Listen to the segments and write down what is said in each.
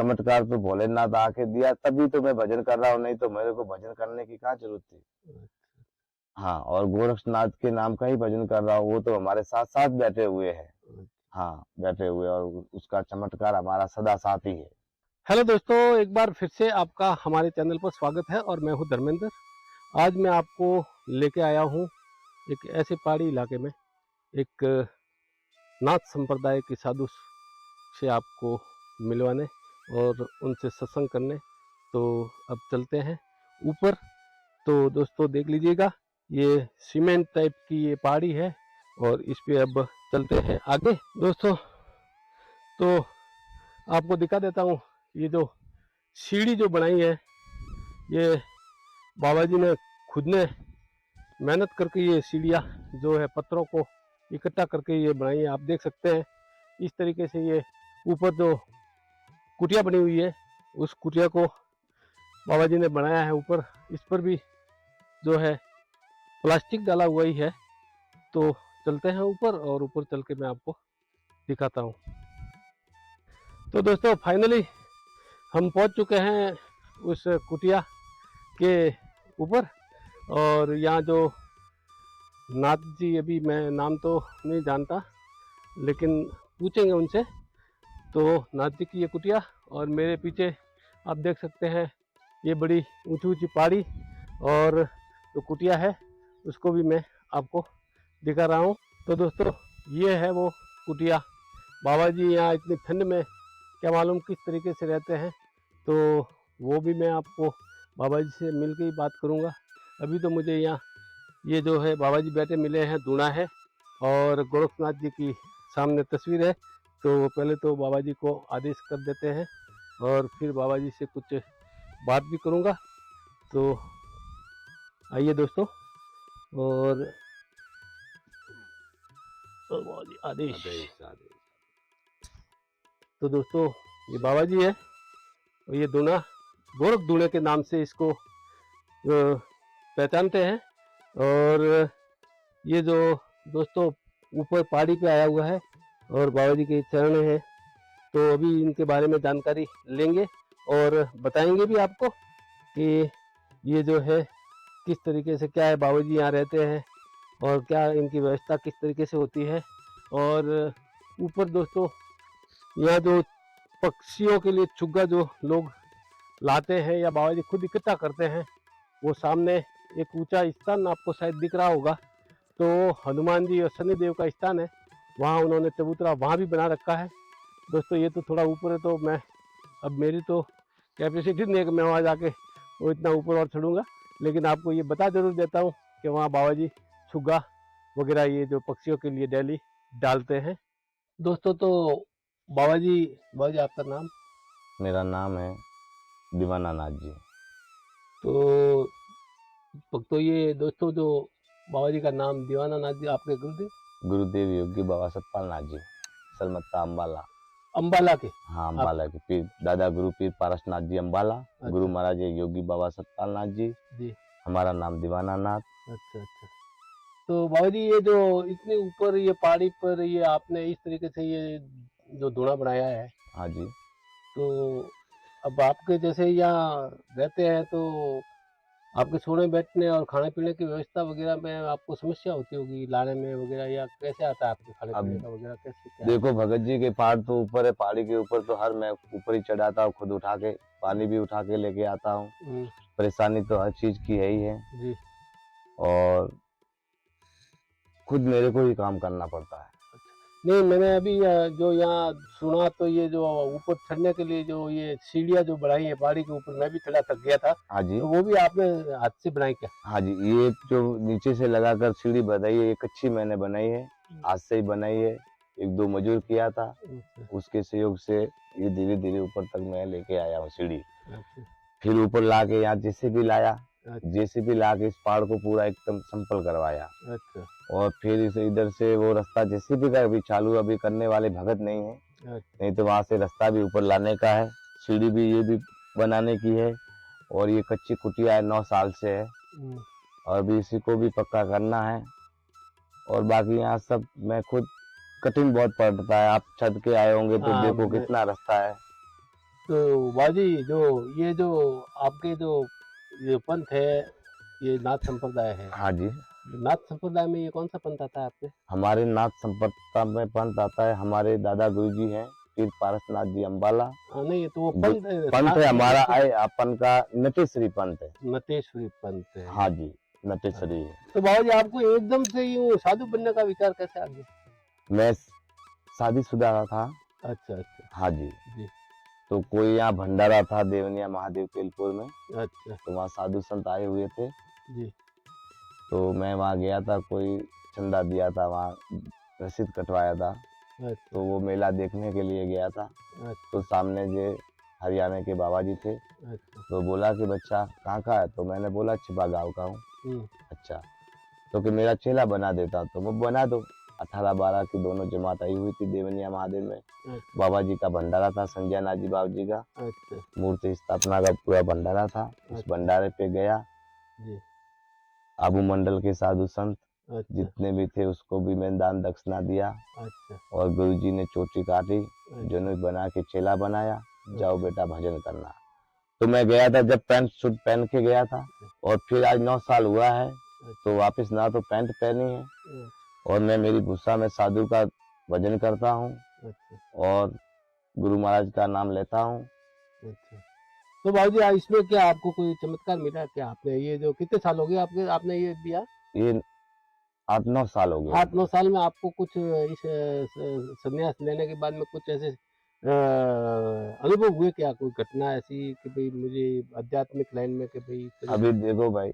चमत्कार तो भोलेनाथ आके दिया, तभी तो मैं भजन कर रहा हूँ, नहीं तो मेरे को भजन करने की क्या जरूरत थी। हाँ, और गोरक्षनाथ के नाम का ही भजन कर रहा हूँ, वो तो हमारे साथ साथ बैठे हुए हैं। हाँ, बैठे हुए, और उसका चमत्कार हमारा सदा साथ ही है। हेलो दोस्तों, एक बार फिर से आपका हमारे चैनल पर स्वागत है और मैं हूं धर्मेंद्र। आज मैं आपको लेके आया हूं एक ऐसे पहाड़ी इलाके में, एक नाथ संप्रदाय के साधु से आपको मिलवाने और उनसे सत्संग करने। तो अब चलते हैं ऊपर। तो दोस्तों देख लीजिएगा, ये सीमेंट टाइप की ये पहाड़ी है और इस पे अब चलते हैं आगे। दोस्तों तो आपको दिखा देता हूँ, ये जो सीढ़ी जो बनाई है, ये बाबा जी ने खुद ने मेहनत करके ये सीढ़ियाँ जो है पत्थरों को इकट्ठा करके ये बनाई है। आप देख सकते हैं इस तरीके से ये ऊपर जो कुटिया बनी हुई है, उस कुटिया को बाबा जी ने बनाया है। ऊपर इस पर भी जो है प्लास्टिक डाला हुआ ही है। तो चलते हैं ऊपर और ऊपर चल के मैं आपको दिखाता हूँ। तो दोस्तों फाइनली हम पहुँच चुके हैं उस कुटिया के ऊपर, और यहाँ जो नाथ जी, अभी मैं नाम तो नहीं जानता लेकिन पूछेंगे उनसे। तो नाथ जी की ये कुटिया, और मेरे पीछे आप देख सकते हैं ये बड़ी ऊंची ऊंची पहाड़ी, और जो कुटिया है उसको भी मैं आपको दिखा रहा हूँ। तो दोस्तों ये है वो कुटिया। बाबा जी यहाँ इतनी ठंड में क्या मालूम किस तरीके से रहते हैं, तो वो भी मैं आपको बाबा जी से मिल के ही बात करूँगा। अभी तो मुझे यहाँ ये जो है बाबा जी बैठे मिले हैं, दूना है और गोरखनाथ जी की सामने तस्वीर है। तो पहले तो बाबा जी को आदेश कर देते हैं और फिर बाबा जी से कुछ बात भी करूँगा। तो आइए दोस्तों, और बाबा जी आदेश। तो दोस्तों ये बाबा जी है, और ये दूना गोरख दूने के नाम से इसको पहचानते हैं। और ये जो दोस्तों ऊपर पहाड़ी पे आया हुआ है और बाबा जी के चरण है, तो अभी इनके बारे में जानकारी लेंगे और बताएंगे भी आपको कि ये जो है किस तरीके से क्या है, बाबा जी यहाँ रहते हैं और क्या इनकी व्यवस्था किस तरीके से होती है। और ऊपर दोस्तों यहाँ जो पक्षियों के लिए चुग्गा जो लोग लाते हैं या बाबा जी खुद इकट्ठा करते हैं, वो सामने एक ऊंचा स्थान आपको शायद दिख रहा होगा, तो हनुमान जी और शनिदेव का स्थान है, वहाँ उन्होंने चबूतरा वहाँ भी बना रखा है। दोस्तों ये तो थोड़ा ऊपर है, तो मैं अब मेरी तो कैपेसिटी नहीं है कि मैं वहाँ जाके वो इतना ऊपर और चढ़ूँगा, लेकिन आपको ये बता जरूर देता हूँ कि वहाँ बाबा जी छुग्गा वगैरह ये जो पक्षियों के लिए डेली डालते हैं। दोस्तों तो बाबा जी आपका नाम? मेरा नाम है दीवाना नाथ जी। तो ये दोस्तों जो बाबा जी का नाम दीवाना नाथ जी, आपके गुरुदेव? गुरुदेव योगी बाबा सतपाल नाथ जी, सलमत्ता अम्बाला। अम्बाला के? हाँ, अम्बाला के पीर दादा गुरु पीर पारसनाथ जी अम्बाला। अच्छा। गुरु महाराज योगी बाबा सतपाल नाथ जी। हमारा नाम दीवाना नाथ। अच्छा अच्छा। तो बाबा जी ये जो इतने ऊपर ये पहाड़ी पर ये आपने इस तरीके से ये जो धूना बनाया है। हाँ जी। तो अब आपके जैसे यहाँ रहते हैं, तो आपके सोने बैठने और खाने पीने की व्यवस्था वगैरह में आपको समस्या होती होगी लाने में वगैरह, या कैसे आता है आपके खाने पीने का वगैरह, कैसे क्या? देखो भगत जी के पहाड़ तो ऊपर है, पहाड़ी के ऊपर तो हर मैं ऊपर ही चढ़ाता हूँ, खुद उठा के पानी भी उठा के लेके आता हूँ। परेशानी तो हर चीज की है ही है जी, और खुद मेरे को ही काम करना पड़ता है। नहीं, मैंने अभी जो यहाँ सुना, तो ये जो ऊपर चढ़ने के लिए जो ये सीढ़ियाँ जो बनाई है पहाड़ी के ऊपर, मैं भी थोड़ा थक गया था। हाँ जी। तो वो भी आपने हाथ से बनाई क्या? हाँ जी, ये जो नीचे से लगाकर सीढ़ी बनाई है, ये कच्ची मैंने बनाई है, हाथ से ही बनाई है। एक दो मजदूर किया था, उसके सहयोग से ये धीरे धीरे ऊपर तक मैं लेके आया हूँ सीढ़ी। फिर ऊपर ला के यहाँ जेसीबी लाया, जेसीबी ला के इस पहाड़ को पूरा एकदम संपल करवाया। अच्छा। और फिर इसे इधर से वो रास्ता जेसीबी का भी चालू अभी करने वाले भगत नहीं है। अच्छा। नहीं तो वहां से रास्ता भी ऊपर लाने का है, सीढ़ी भी ये भी बनाने की है। और ये कच्ची कुटिया है, 9 साल से है, और अभी इसी को भी पक्का करना है। और बाकी यहाँ सब मैं खुद, कठिन बहुत पड़ता है। आप छत के आए होंगे तो देखो कितना रास्ता है। तो बाजी जो आपके जो ये पंथ है, ये नाथ संप्रदाय है, हाँ जी, नाथ संप्रदाय में ये कौन सा पंथ आता है आपके? हमारे नाथ संप्रदाय में पंथ आता है, हमारे दादा गुरु जी हैं पीर पारसनाथ जी अम्बाला। नहीं तो वो जो पंथ पंथ है हमारा आए अपन का नटेश्वरी पंथ है। नटेश्वरी पंथ है। हाँ जी, नटेश्वरी है। तो बाबा जी आपको एकदम से यूँ साधु बनने का विचार कैसे आ गया? मैं शादीशुदा था। अच्छा अच्छा हाँ जी, जी। तो कोई यहाँ भंडारा था देवनिया महादेव तेलपुर में, अच्छा तो वहाँ साधु संत आए हुए थे, जी। तो मैं वहाँ गया था, कोई चंदा दिया था, वहाँ रसीद कटवाया था, अच्छा तो वो मेला देखने के लिए गया था। अच्छा तो सामने जो हरियाणा के बाबा जी थे, अच्छा। तो बोला कि बच्चा कहाँ का है, तो मैंने बोला छिपा गाँव का हूँ। अच्छा, तो कि मेरा चेला बना देता, तो वो बना दो। 18-12 की दोनों जमात आई हुई थी देवनिया महादेव में। अच्छा बाबा जी का भंडारा था, संजय नाथ जी बाबा जी का अच्छा मूर्ति स्थापना का पूरा भंडारा था। उस अच्छा भंडारे पे गया, जी। आबू मंडल के साधु संत अच्छा जितने भी थे उसको भी मैं दान दक्षिणा दिया, अच्छा और गुरु जी ने चोटी काटी, अच्छा जो बना के चेला बनाया, जाओ बेटा भजन करना। तो मैं गया था, जब पैंट सूट पहन के गया था, और फिर आज 9 साल हुआ है, तो वापस ना तो पैंट पहनी है, और मैं मेरी भूसा में साधु का भजन करता हूँ, अच्छा और गुरु महाराज का नाम लेता हूँ। अच्छा। तो बाबू जी इसमें क्या आपको कोई चमत्कार मिला क्या? आपने ये जो कितने साल हो गए आपके आपने ये दिया? ये 8-9 साल हो गए। 8-9 साल में आपको कुछ इस संन्यास लेने के बाद में कुछ ऐसे अनुभव हुए क्या? कोई घटना ऐसी कि भाई मुझे आध्यात्मिक लाइन में कि भाई अभी देखो भाई,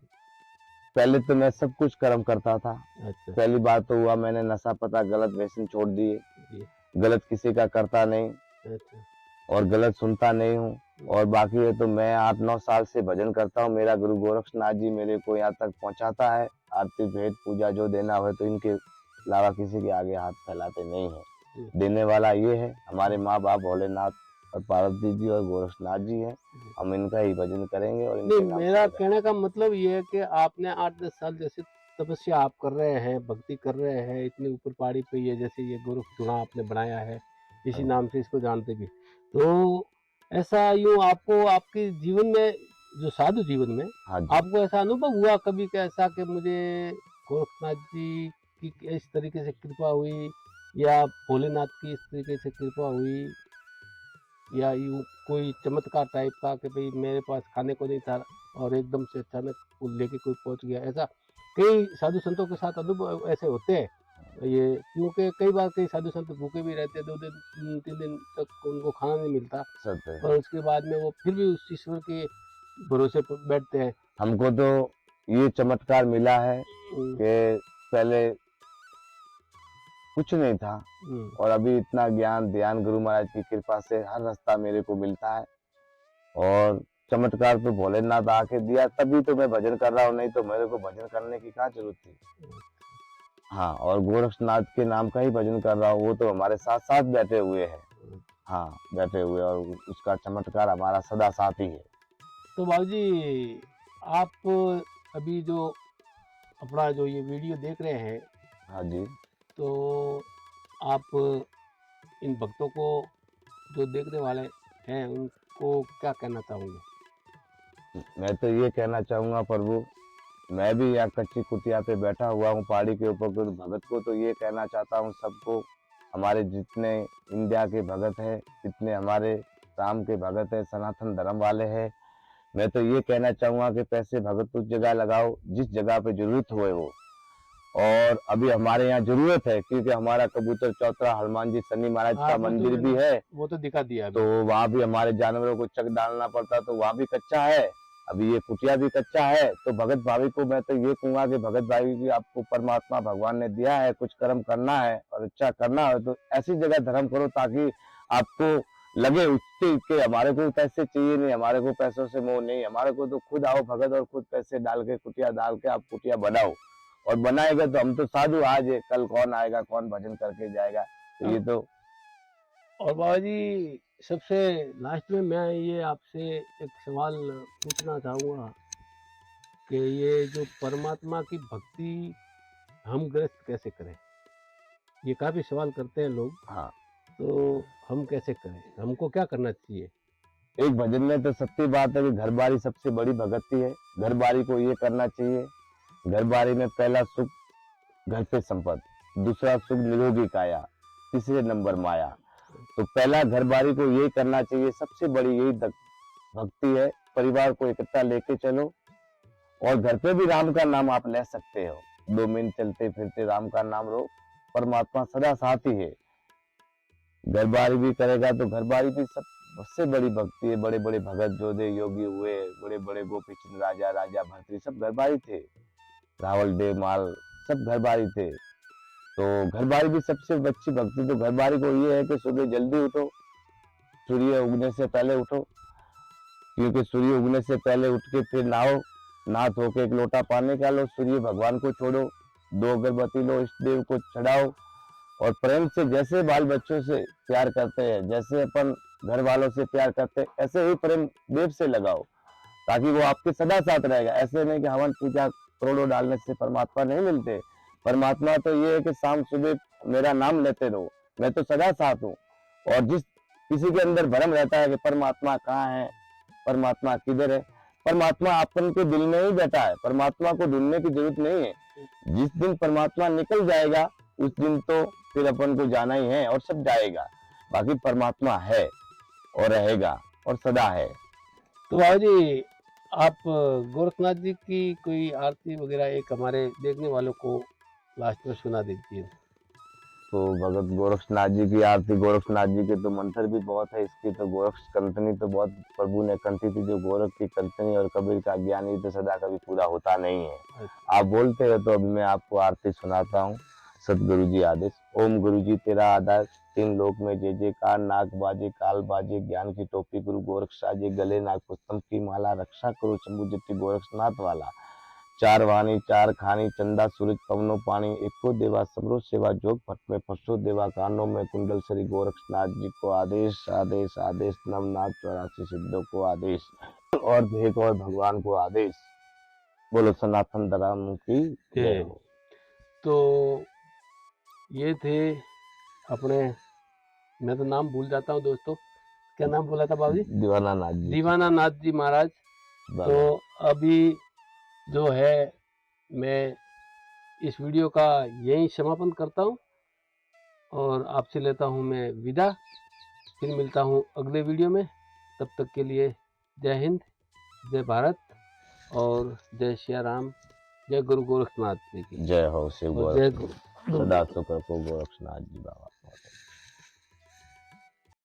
पहले तो मैं सब कुछ कर्म करता था। अच्छा पहली बात तो हुआ, मैंने नशा पता गलत व्यसन छोड़ दिए, जी गलत किसी का करता नहीं, अच्छा और गलत सुनता नहीं हूँ। और बाकी है तो मैं 8-9 साल से भजन करता हूँ। मेरा गुरु गोरक्षनाथ जी मेरे को यहाँ तक पहुँचाता है। आरती भेंट पूजा जो देना हो तो इनके अलावा किसी के आगे हाथ फैलाते नहीं है। जी देने वाला ये है, हमारे माँ बाप भोलेनाथ और पार्वती जी और गोरक्षनाथ जी हैं। जी। हम इनका ही भजन करेंगे और इनके नहीं नाम मेरा से करेंगे। कहने का मतलब ये है कि आपने 8-10 साल जैसे तपस्या आप कर रहे हैं, भक्ति कर रहे हैं इतनी ऊपर पहाड़ी पे, ये जैसे ये गोरख चूड़ा आपने बनाया है, इसी हाँ नाम से इसको जानते भी, तो ऐसा यूं आपको आपके जीवन में जो साधु जीवन में हाँ जी, आपको ऐसा अनुभव हुआ कभी कि ऐसा कि मुझे गोरखनाथ जी की इस तरीके से कृपा हुई या भोलेनाथ की इस तरीके से कृपा हुई या यूं कोई चमत्कार टाइप का कि भाई मेरे पास खाने को नहीं था और एकदम से अचानक वो लेके कोई पहुंच गया, ऐसा कई साधु संतों के साथ अनुभव ऐसे होते हैं ये, क्योंकि कई बार कई साधु संत भूखे भी रहते हैं, 2 दिन 3 दिन तक उनको खाना नहीं मिलता, सत्य है। और उसके बाद में वो फिर भी उस ईश्वर के भरोसे पर बैठते हैं। हमको तो ये चमत्कार मिला है हम्म, कि पहले कुछ नहीं था, हम्म, और अभी इतना ज्ञान ध्यान गुरु महाराज की कृपा से हर रास्ता मेरे को मिलता है। और चमत्कार तो भोलेनाथ आके दिया, तभी तो मैं भजन कर रहा हूँ, नहीं तो मेरे को भजन करने की क्या जरूरत थी। हाँ, और गोरक्षनाथ के नाम का ही भजन कर रहा हूँ, वो तो हमारे साथ साथ बैठे हुए हैं। हाँ, बैठे हुए, और उसका चमत्कार हमारा सदा साथ ही है। तो बाबूजी आप अभी जो अपना जो ये वीडियो देख रहे हैं, हाँ जी, तो आप इन भक्तों को जो देखने वाले हैं उनको क्या कहना चाहोगे? मैं तो ये कहना चाहूंगा प्रभु, मैं भी यहाँ कच्ची कुटिया पे बैठा हुआ हूँ पहाड़ी के ऊपर, तो भगत को तो ये कहना चाहता हूँ सबको, हमारे जितने इंडिया के भगत हैं, जितने हमारे राम के भगत हैं, सनातन धर्म वाले हैं, मैं तो ये कहना चाहूंगा कि पैसे भगत उस जगह लगाओ जिस जगह पे जरूरत होए वो। और अभी हमारे यहाँ जरूरत है, क्योंकि हमारा कबूतर चौतरा हनुमान जी शनि महाराज हाँ का वो तो मंदिर भी मैंने है, वो तो दिखा दिया तो अभी। वहाँ भी हमारे जानवरों को चक डालना पड़ता, तो वहाँ भी कच्चा है। अभी ये कुटिया भी कच्चा है, तो भगत भावी को मैं तो ये कहूंगा कि भगत भावी की आपको परमात्मा भगवान ने दिया है, कुछ कर्म करना है और अच्छा करना है, तो ऐसी जगह धर्म करो ताकि आपको लगे उससे कि हमारे को पैसे चाहिए नहीं, हमारे को पैसों से मोह नहीं, हमारे को तो खुद आओ भगत और खुद पैसे डाल के कुटिया डाल के आप कुटिया बनाओ, और बनाएगा तो हम तो साधु, आज है कल कौन आएगा, कौन भजन करके जाएगा। तो ये तो और बाबा जी सबसे लास्ट में मैं ये आपसे एक सवाल पूछना चाहूँगा कि ये जो परमात्मा की भक्ति हम ग्रस्त कैसे करें? ये काफ़ी सवाल करते हैं लोग, हाँ, तो हम कैसे करें? हमको क्या करना चाहिए? एक भजन में तो सत्य बात है कि घर बारी सबसे बड़ी भगती है। घर बारी को ये करना चाहिए, घर बारी में पहला सुख घर पे संपत्ति, दूसरा सुख निरोगी काया, तीसरे नंबर माया। तो पहला घर बारी को यही करना चाहिए, सबसे बड़ी यही भक्ति है। परिवार को इकट्ठा लेके चलो और घर पे भी राम का नाम आप ले सकते हो। 2 मिनट चलते फिरते राम का नाम लो, परमात्मा सदा साथ ही है। घर बारी भी करेगा तो घर बारी भी सबसे बड़ी भक्ति है। बड़े बड़े भगत जोधे योगी हुए, बड़े बड़े गोपी चंद राजा, राजा भर्तृ सब घर बारी थे, रावल देव माल सब घर बारी थे। तो घर बारी भी सबसे अच्छी भक्ति तो घर बारी को ये है कि सुबह जल्दी उठो, सूर्य उगने से पहले उठो, क्योंकि सूर्य उगने से पहले उठ के फिर नहाओ, नहा धो के एक लोटा पानी निकालो, सूर्य भगवान को छोड़ो, 2 अगरबत्ती लो, इष्ट देव को चढ़ाओ और प्रेम से जैसे बाल बच्चों से प्यार करते हैं, जैसे अपन घर वालों से प्यार करते हैं, ऐसे ही प्रेम देव से लगाओ ताकि वो आपके सदा साथ रहेगा। ऐसे नहीं कि हवन पूजा करोड़ों डालने से परमात्मा नहीं मिलते। परमात्मा तो ये है कि शाम सुबह मेरा नाम लेते रहो, मैं तो सदा साथ हूँ। और जिस किसी के अंदर भ्रम रहता है कि परमात्मा कहाँ है, परमात्मा किधर है, परमात्मा अपन के दिल में ही बैठा है, परमात्मा को ढूंढने की जरूरत नहीं है। जिस दिन परमात्मा निकल जाएगा उस दिन तो फिर अपन को जाना ही है और सब जाएगा। बाकी परमात्मा है और रहेगा और सदा है। तो बाबा जी, आप गोरखनाथ जी की कोई आरती वगैरह एक हमारे देखने वालों को लास्ट में सुना दीजिए। तो भगत गोरखनाथ जी की आरती, गोरखनाथ जी के तो मंत्र भी बहुत है। इसकी तो गोरख कंतनी तो बहुत प्रभु ने कंठी थी, जो गोरख की कंतनी और कबीर का ज्ञानी तो सदा कभी पूरा होता नहीं है। आप बोलते हो तो अभी मैं आपको आरती सुनाता हूँ। सतगुरु जी आदेश। ओम गुरु जी तेरा आधार, 3 लोक में जय जयकार, नाग बाजे काल बाजे, ज्ञान की टोपी गुरु गोरख साजे, गले नाग पुस्तम की माला, रक्षा करो शंभु जट्टी गोरखनाथ वाला। 4 वाणी 4 खानी, चंदा सूरज पवनो पानी, एको देवा समरो सेवा जोग, पट में फसो देवा कानों में कुंडल, श्री गोरखनाथ जी को आदेश आदेश आदेश, नवनाथ 84 सिद्धों को आदेश और भेद और भगवान को आदेश। बोलो सनातन धर्म की जय हो। तो ये थे अपने, मैं तो नाम भूल जाता हूँ दोस्तों, क्या नाम बोला था बाबू जी? दीवाना नाथ जी। दीवाना नाथ जी महाराज। तो अभी जो है मैं इस वीडियो का यहीं समापन करता हूँ और आपसे लेता हूँ मैं विदा। फिर मिलता हूँ अगले वीडियो में। तब तक के लिए जय हिंद, जय भारत और जय श्री राम, जय गुरु गोरखनाथ जी की जय हो। शिव और जय गोरख सदा सुख रखो गोरखनाथ जी बाबा।